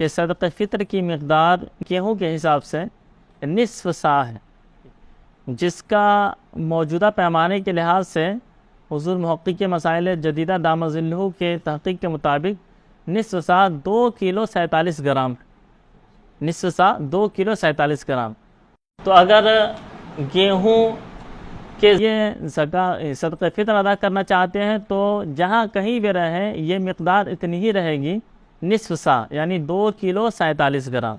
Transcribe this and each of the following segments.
کہ صدقہ فطر کی مقدار گیہوں کے حساب سے نصف سا ہے، جس کا موجودہ پیمانے کے لحاظ سے حضور محقق مسائل جدیدہ دامہ ظلہ کے تحقیق کے مطابق نصف سا 2 کلو 47 گرام ہے۔ نصف سا 2 کلو 47 گرام۔ تو اگر گیہوں کے یہ صدقہ فطر ادا کرنا چاہتے ہیں تو جہاں کہیں بھی رہے یہ مقدار اتنی ہی رہے گی، نصف سا یعنی 2 کلو 47 گرام۔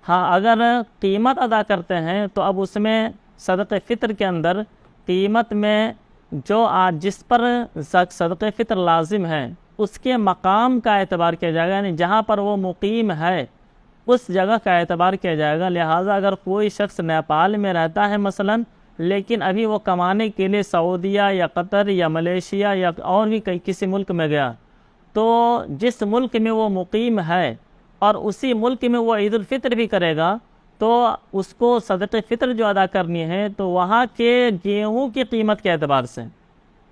ہاں اگر قیمت ادا کرتے ہیں تو اب اس میں صدقہ فطر کے اندر قیمت میں جو جس پر صدقہ فطر لازم ہے اس کے مقام کا اعتبار کیا جائے گا، یعنی جہاں پر وہ مقیم ہے اس جگہ کا اعتبار کیا جائے گا۔ لہٰذا اگر کوئی شخص نیپال میں رہتا ہے مثلا، لیکن ابھی وہ کمانے کے لیے سعودیہ یا قطر یا ملیشیا یا اور بھی کسی ملک میں گیا، تو جس ملک میں وہ مقیم ہے اور اسی ملک میں وہ عید الفطر بھی کرے گا تو اس کو صدقہ فطر جو ادا کرنی ہے تو وہاں کے گیہوں کی قیمت کے اعتبار سے،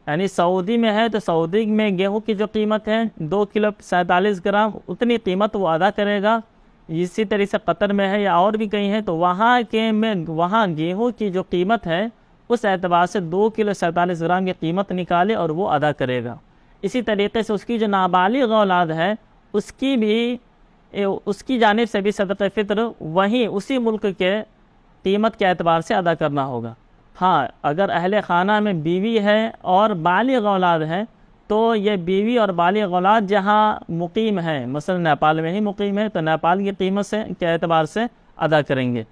یعنی سعودی میں ہے تو سعودی میں گیہوں کی جو قیمت ہے 2 کلو 47 گرام اتنی قیمت وہ ادا کرے گا۔ اسی طرح سے قطر میں ہے یا اور بھی کہیں ہے تو وہاں گیہوں کی جو قیمت ہے اس اعتبار سے 2 کلو 47 گرام کی قیمت نکالے اور وہ ادا کرے گا۔ اسی طریقے سے اس کی جو نابالغ اولاد ہے اس کی جانب سے بھی صدقہ فطر وہیں اسی ملک کے قیمت کے اعتبار سے ادا کرنا ہوگا۔ ہاں اگر اہل خانہ میں بیوی ہے اور بالغ اولاد ہے تو یہ بیوی اور بالغ اولاد جہاں مقیم ہے، مثلا نیپال میں ہی مقیم ہے تو نیپال کی قیمت کے اعتبار سے ادا کریں گے۔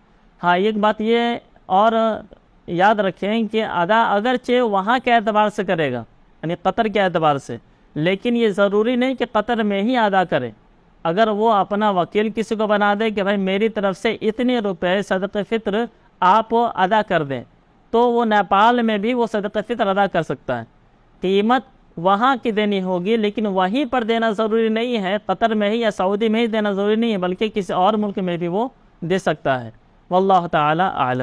ہاں ایک بات یہ اور یاد رکھیں کہ ادا اگرچہ وہاں کے اعتبار سے کرے گا، یعنی قطر کے اعتبار سے، لیکن یہ ضروری نہیں کہ قطر میں ہی ادا کرے۔ اگر وہ اپنا وکیل کسی کو بنا دے کہ بھائی میری طرف سے اتنے روپے صدقہ فطر آپ ادا کر دیں، تو وہ نیپال میں بھی وہ صدقہ فطر ادا کر سکتا ہے۔ قیمت وہاں کی دینی ہوگی لیکن وہیں پر دینا ضروری نہیں ہے، قطر میں ہی یا سعودی میں ہی دینا ضروری نہیں ہے، بلکہ کسی اور ملک میں بھی وہ دے سکتا ہے۔ واللہ تعالی اعلم۔